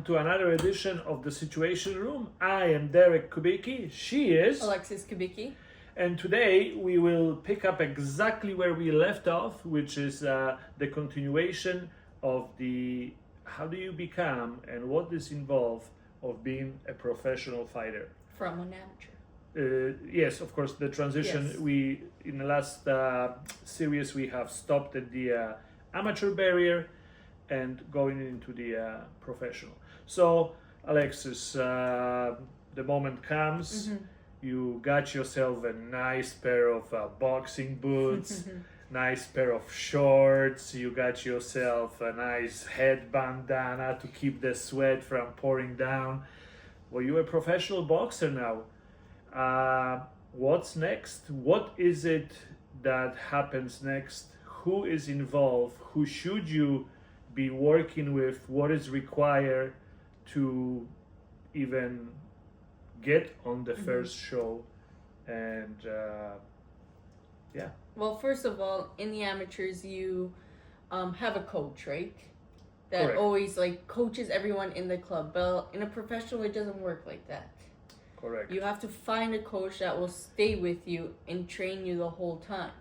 to another edition of the Situation Room. I am Derek Kubicki. She is Alexis Kubicki. And today we will pick up exactly where we left off, which is the continuation of the how do you become and what this involves of being a professional fighter. From an amateur. Yes, of course, the transition. Yes. We in the last series we have stopped at the amateur barrier and going into the professional. So, Alexis, the moment comes. Mm-hmm. You got yourself a nice pair of boxing boots, nice pair of shorts. You got yourself a nice head bandana to keep the sweat from pouring down. Well, you're a professional boxer now. What's next? What is it that happens next? Who is involved? Who should you be working with? What is required to even get on the first show? And yeah. Well, first of all, in the amateurs, you have a coach, right? That Correct. always coaches everyone in the club. But in a professional, it doesn't work like that. Correct. You have to find a coach that will stay with you and train you the whole time.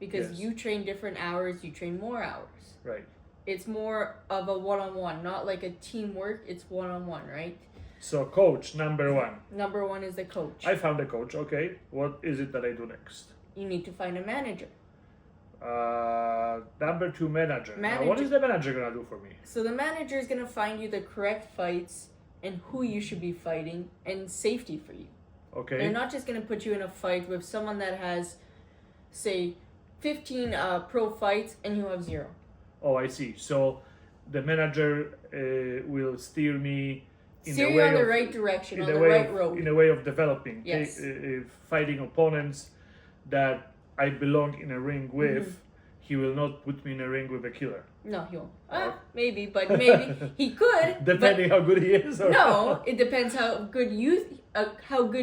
Because Yes. you train different hours, you train more hours. Right. It's more of a one-on-one, not like a teamwork. It's one-on-one, right? So, coach number one. Number one is the coach. I found a coach. Okay. What is it that I do next? You need to find a manager. Number two, manager. Now, what Manager. is the manager gonna do for me? So the manager is going to find you the correct fights and who you should be fighting and safety for you. Okay. They're not just going to put you in a fight with someone that has, say, 15 pro fights and you have 0. Oh, I see. So the manager will steer me in Steer the you way on the of, right direction, in on the the way right of, road. in a way of developing, Yes. fighting opponents that I belong in a ring with. Mm-hmm. He will not put me in a ring with a killer, No, he won't. Oh. Maybe, but maybe he could. depending how good he is. Or No, it depends how good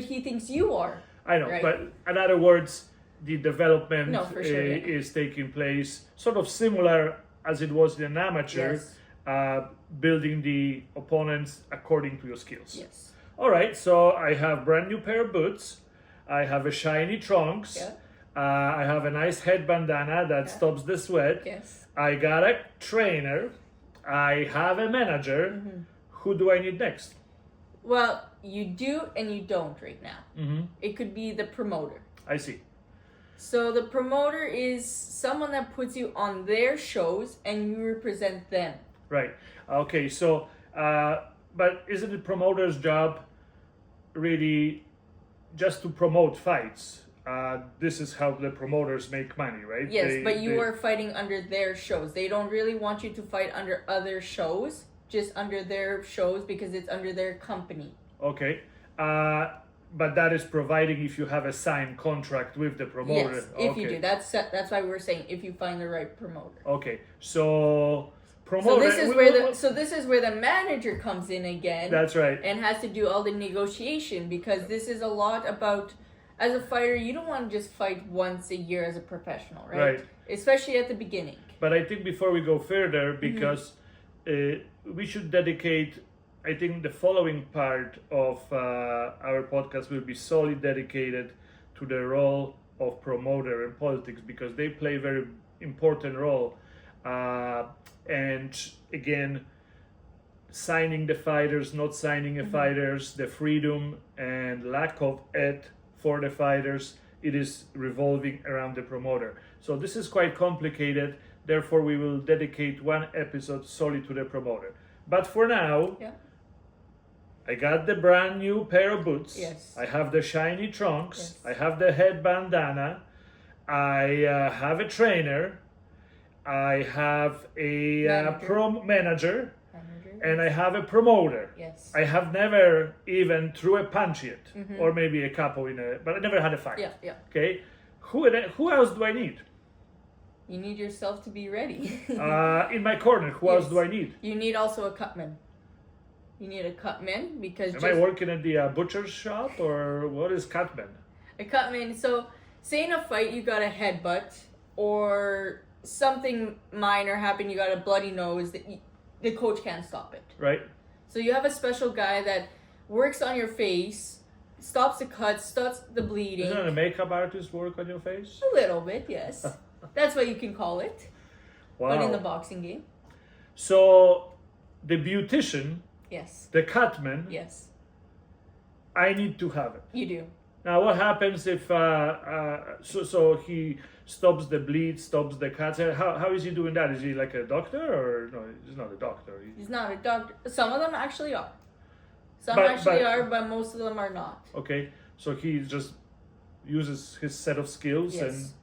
he thinks you are. I know, Right. but in other words, the development No, for sure, yeah. is taking place sort of similar as it was in an amateur, Yes. building the opponents according to your skills. Yes. All right, so I have brand new pair of boots. I have a shiny trunks. Yeah. I have a nice head bandana that Yeah. stops the sweat. Yes. I got a trainer. I have a manager. Mm-hmm. Who do I need next? Well, you do and you don't right now. Mm-hmm. It could be the promoter. I see. So the promoter is someone that puts you on their shows and you represent them. Right. Okay. So, but isn't the promoter's job really just to promote fights? This is how the promoters make money, right? Yes, but you are fighting under their shows. They don't really want you to fight under other shows, just under their shows because it's under their company. Okay. But that is providing if you have a signed contract with the promoter. Yes, if Okay. you do. That's why we're saying if you find the right promoter. Okay. So promoter. So this is where the manager comes in again. That's right. And has to do all the negotiation because this is a lot about, as a fighter, you don't want to just fight once a year as a professional, right? Right. Especially at the beginning. But I think before we go further, Mm-hmm. because we should dedicate, I think the following part of our podcast will be solely dedicated to the role of promoter in politics because they play a very important role. And again, signing the fighters, not signing the fighters, the freedom and lack of it for the fighters, it is revolving around the promoter. So this is quite complicated. Therefore, we will dedicate one episode solely to the promoter. But for now, Yeah. I got the brand new pair of boots. Yes. I have the shiny trunks. Yes. I have the head bandana. I have a trainer. I have a Manager. manager. And I have a promoter. Yes. I have never even threw a punch yet, Mm-hmm. or maybe a couple but I never had a fight. Yeah. Okay, who else do I need? You need yourself to be ready. In my corner, who else Yes. do I need? You need also a cutman. You need a cutman because Am I working at the butcher's shop or what is cutman? a cutman. So say in a fight you got a headbutt or something minor happened, you got a bloody nose, the coach can't stop it. Right. So you have a special guy that works on your face, stops the cuts, stops the bleeding. Doesn't a makeup artist work on your face? A little bit, yes. That's what you can call it. Wow. But in the boxing game, So the beautician, yes, the cutman, yes, I need to have it. you do. Now, what happens if so he stops the bleed, stops the cuts? How is he doing that? Is he like a doctor or no? He's not a doctor. He's not a doctor. Some of them actually are. Some But- actually but- are, but most of them are not. Okay, so he just uses his set of skills Yes.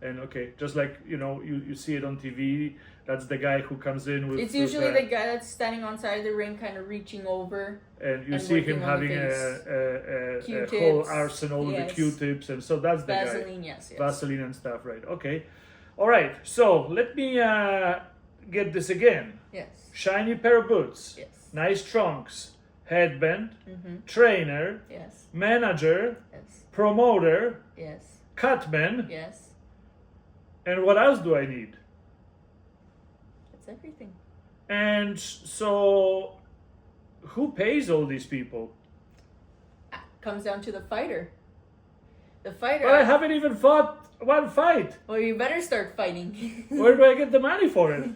and okay, just like you see it on TV. That's the guy who comes in with. It's with, usually the guy that's standing on side of the ring, kind of reaching over. and you and see him working on the having a Q-tips. whole arsenal with Yes. the Q-tips, and so that's the guy. Vaseline, yes. Vaseline and stuff, right? Okay, all right. So let me get this again. Yes. Shiny pair of boots, Yes. nice trunks, headband, Mm-hmm. trainer, Yes. manager, Yes. promoter, Yes. cutman, Yes. and what else do I need? That's everything. And so, who pays all these people? Comes down to the fighter. The fighter. Well, I haven't even fought one fight. Well, you better start fighting. Where do I get the money for it?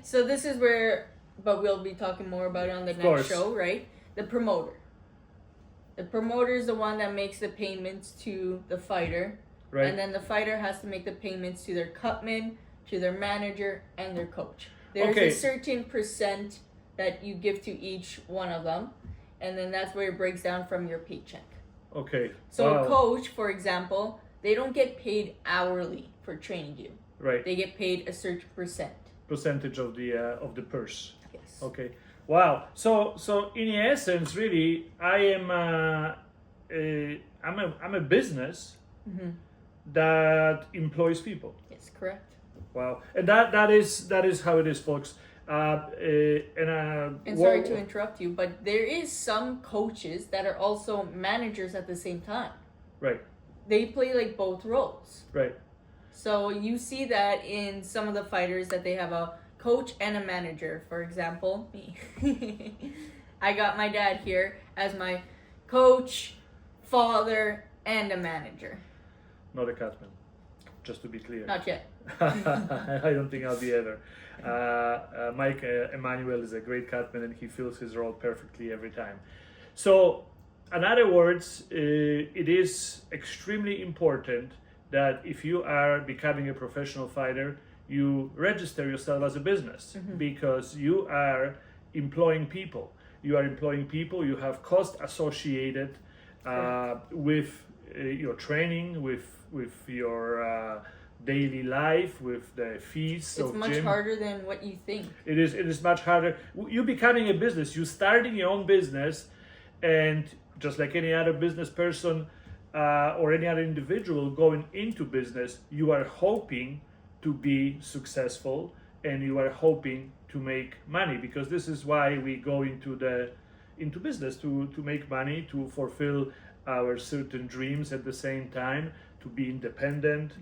So this is where, but we'll be talking more about it on the next course. show, right? The promoter. The promoter is the one that makes the payments to the fighter, Right. and then the fighter has to make the payments to their cutman, to their manager, and their coach. There's Okay. a certain percent that you give to each one of them, and then that's where it breaks down from your paycheck. Okay. So Wow. a coach, for example, they don't get paid hourly for training you. Right. They get paid a certain percent. Percentage of the purse. Yes. Okay. Wow. So in essence, really, I'm a business Mm-hmm. that employs people. Yes, correct. Wow. And that is how it is, folks. And sorry to interrupt you, but there is some coaches that are also managers at the same time. Right. They play like both roles. Right. So you see that in some of the fighters that they have a coach and a manager. For example, me. I got my dad here as my coach, father, and a manager. Not a cutman. Just to be clear. Not yet. I don't think I'll be ever. Mike Emmanuel is a great cutman and he fills his role perfectly every time. So, in other words, it is extremely important that if you are becoming a professional fighter, you register yourself as a business because you are employing people. You are employing people, you have cost associated with your training, with your daily life, with the fees It's of much gym. harder than what you think. It is much harder. You becoming a business, you starting your own business, and just like any other business person or any other individual going into business, you are hoping to be successful and you are hoping to make money, because this is why we go into business to make money, to fulfill our certain dreams at the same time, to be independent,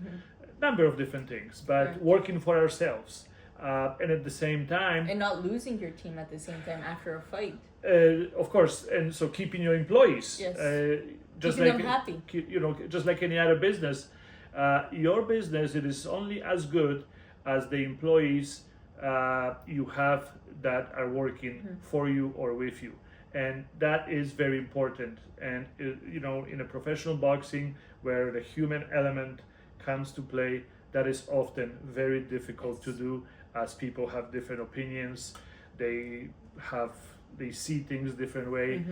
number of different things, but Right. working for ourselves. And at the same time, And not losing your team at the same time after a fight. of course, and so keeping your employees, Yes. just Keeping like them happy. just like any other business, your business, it is only as good as the employees you have that are working for you or with you, and that is very important. And in a professional boxing where the human element comes to play, that is often very difficult to do, as people have different opinions, they see things different way,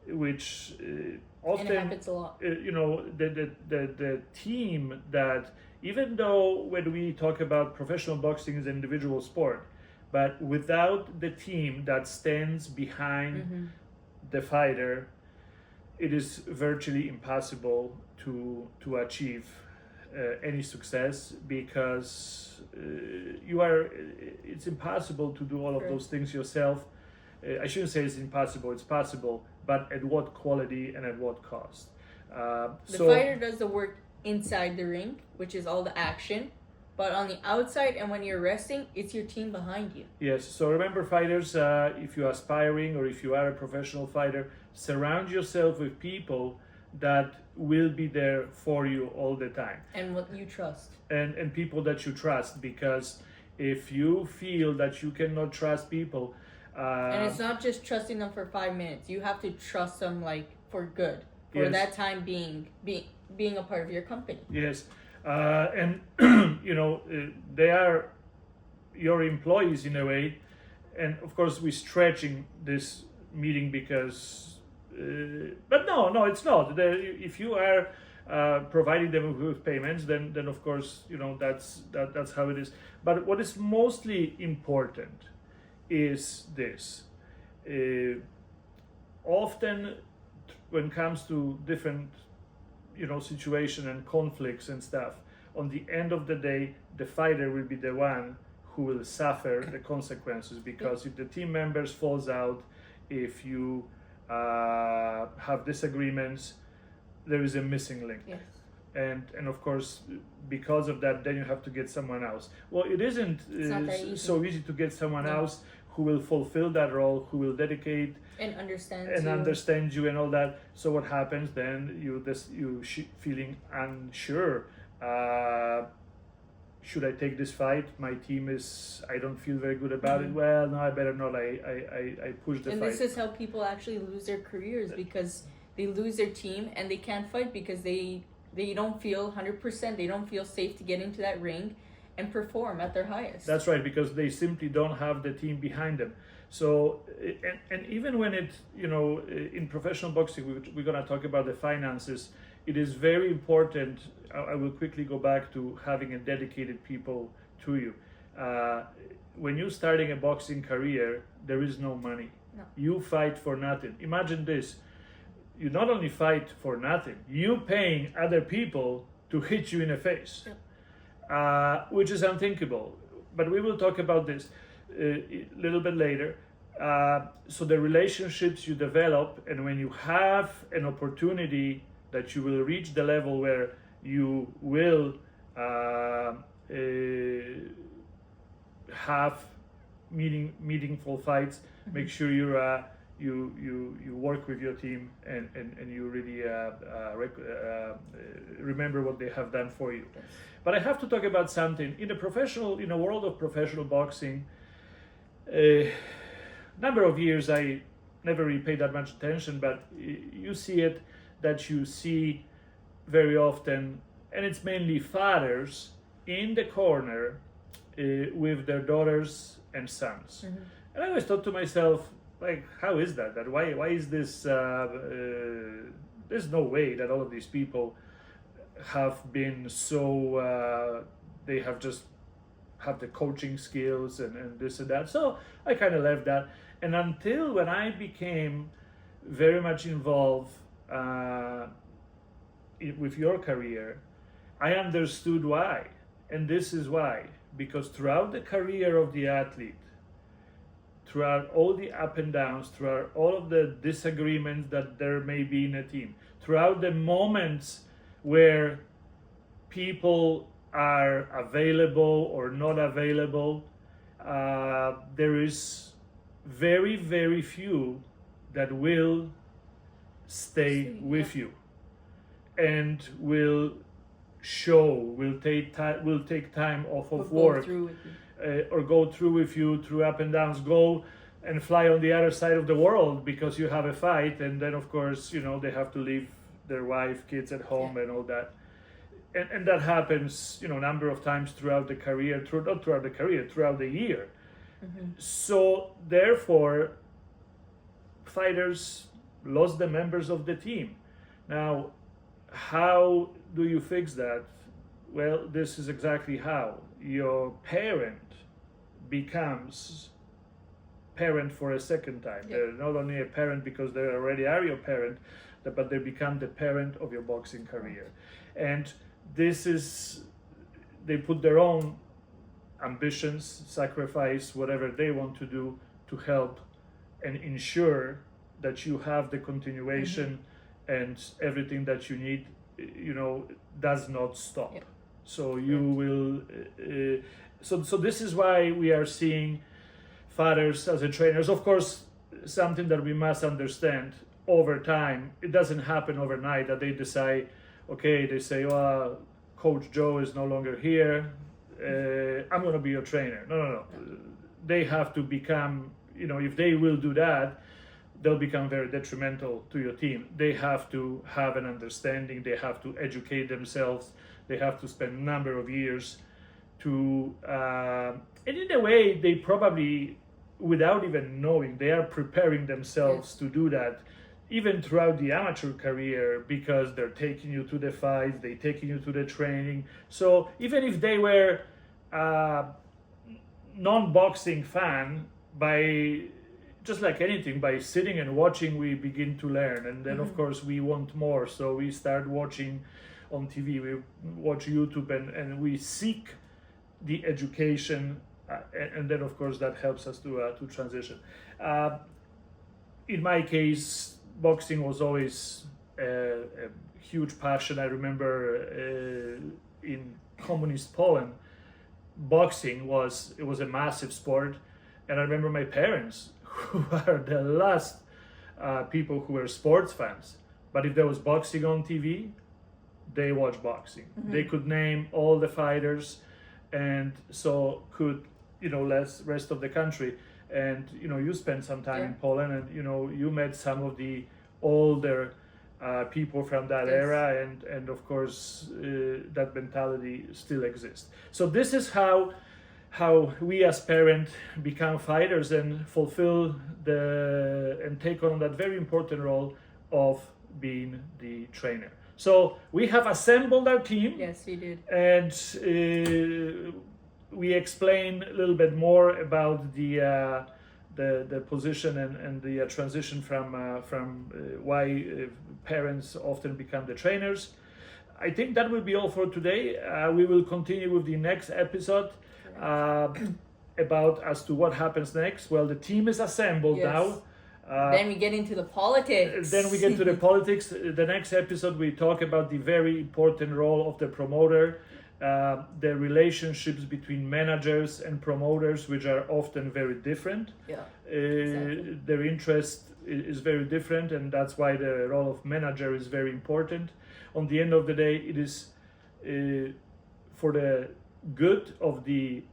which And it often happens a lot. the team that, even though when we talk about professional boxing is an individual sport, but without the team that stands behind the fighter, it is virtually impossible to achieve any success, because it's impossible to do all of Right. those things yourself. I shouldn't say it's impossible, it's possible, but at what quality and at what cost? The fighter does the work inside the ring, which is all the action, But on the outside and when you're resting, it's your team behind you. Yes, so remember, fighters, if you're aspiring or if you are a professional fighter, surround yourself with people that will be there for you all the time. And what you trust. And people that you trust, because if you feel that you cannot trust people, and it's not just trusting them for 5 minutes. You have to trust them like for good, for Yes. that time being a part of your company. yes, and they are your employees in a way, and of course we're stretching this meeting because, but no, it's not. If you are providing them with payments, then of course that's how it is. But what is mostly important is this. Often, when it comes to different situation and conflicts and stuff, on the end of the day, the fighter will be the one who will suffer the consequences, because if the team members falls out, if you have disagreements, there is a missing link. Yes. And of course, because of that, then you have to get someone else. Well, it isn't not that easy. so easy to get someone No. else who will fulfill that role, who will dedicate And understand and you. understand you and all that. So what happens then? Feeling unsure. Should I take this fight? My team I don't feel very good about it. Well, no, I better not. I push the And fight. this is how people actually lose their careers, because they lose their team and they can't fight because they don't feel 100%. They don't feel safe to get into that ring and perform at their highest. That's right, because they simply don't have the team behind them. So, and even when in professional boxing, we're going to talk about the finances. It is very important. I will quickly go back to having a dedicated people to you. When you're starting a boxing career, there is no money. No. You fight for nothing. Imagine this. You not only fight for nothing, you paying other people to hit you in the face. Yep. Which is unthinkable. But we will talk about this a little bit later. So the relationships you develop, and when you have an opportunity that you will reach the level where you will have meaningful fights, make sure you work with your team and you really remember what they have done for you. Yes. But I have to talk about something in the world of professional boxing. Number of years I never really paid that much attention, but you see it, that you see very often, and it's mainly fathers in the corner with their daughters and sons. Mm-hmm. And I always thought to myself, like, how is that? That why is this? There's no way that all of these people have been so. They have just have the coaching skills and this and that. So I kind of left that. And until when I became very much involved with your career, I understood why. And this is why. Because throughout the career of the athlete, throughout all the up and downs, throughout all of the disagreements that there may be in a team, throughout the moments where people are available or not available, there is very, very few that will stay with you and will take time off of work. Through with you. Or go through with you through up and downs, go and fly on the other side of the world because you have a fight, and then of course they have to leave their wife, kids at home, and all that, and that happens a number of times throughout the career, throughout the year. Mm-hmm. So therefore, fighters lost the members of the team. Now, how do you fix that? Well, this is exactly how. Your parent becomes parent for a second time. Yeah. They're not only a parent because they already are your parent, but they become the parent of your boxing career. And this is, they put their own ambitions, sacrifice, whatever they want to do to help and ensure that you have the continuation and everything that you need, does not stop. Yeah. So you will. So this is why we are seeing fighters as a trainers. Of course, something that we must understand over time. It doesn't happen overnight that they decide. Okay, they say, "Well, Coach Joe is no longer here. I'm going to be your trainer." No. They have to become. If they will do that, they'll become very detrimental to your team. They have to have an understanding. They have to educate themselves. They have to spend a number of years to, and in a way, they probably, without even knowing, they are preparing themselves to do that, even throughout the amateur career, because they're taking you to the fights, they're taking you to the training. So even if they were a non-boxing fan, by just like anything, by sitting and watching, we begin to learn, and then of course we want more, so we start watching on TV, we watch YouTube, and we seek the education, and then of course that helps us to transition. In my case, boxing was always a huge passion. I remember in communist Poland, boxing was a massive sport, and I remember my parents, who are the last people who were sports fans, but if there was boxing on TV, they watched boxing. They could name all the fighters, and so could rest of the country. And you spent some time in Poland, and you met some of the older people from that era, and of course that mentality still exists. So this is how we as parents become fighters and fulfill and take on that very important role of being the trainer. So we have assembled our team. Yes, we did. And we explain a little bit more about the position and the transition from why parents often become the trainers. I think that will be all for today. We will continue with the next episode about as to what happens next. Well, the team is assembled now. Then we get into the politics. Then we get to the politics. The next episode we talk about the very important role of the promoter, the relationships between managers and promoters, which are often very different. Exactly. Their interest is very different, and that's why the role of manager is very important. On the end of the day, it is for the good of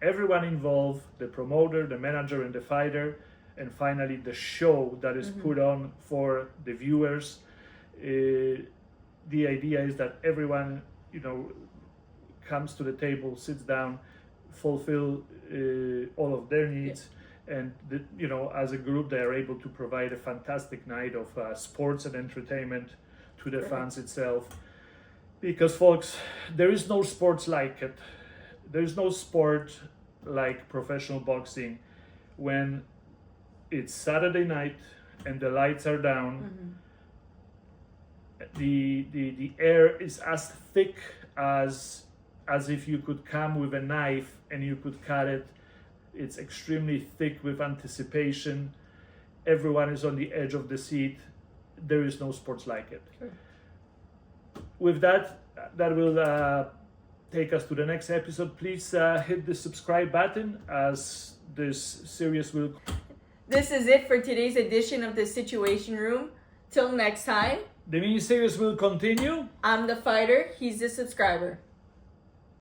everyone involved, the promoter, the manager, and the fighter, and finally the show that is put on for the viewers. The idea is that everyone comes to the table, sits down, fulfill all of their needs, and as a group they are able to provide a fantastic night of sports and entertainment to the fans itself. Because folks, there is no sports like it. There is no sport like professional boxing when it's Saturday night and the lights are down. The air is as thick as if you could come with a knife and you could cut it. It's extremely thick with anticipation. Everyone is on the edge of the seat. There is no sports like it. Sure. With that will take us to the next episode. Please hit the subscribe button, as this series will. This is it for today's edition of the Situation Room. Till next time. The mini series will continue. I'm the fighter. He's the subscriber.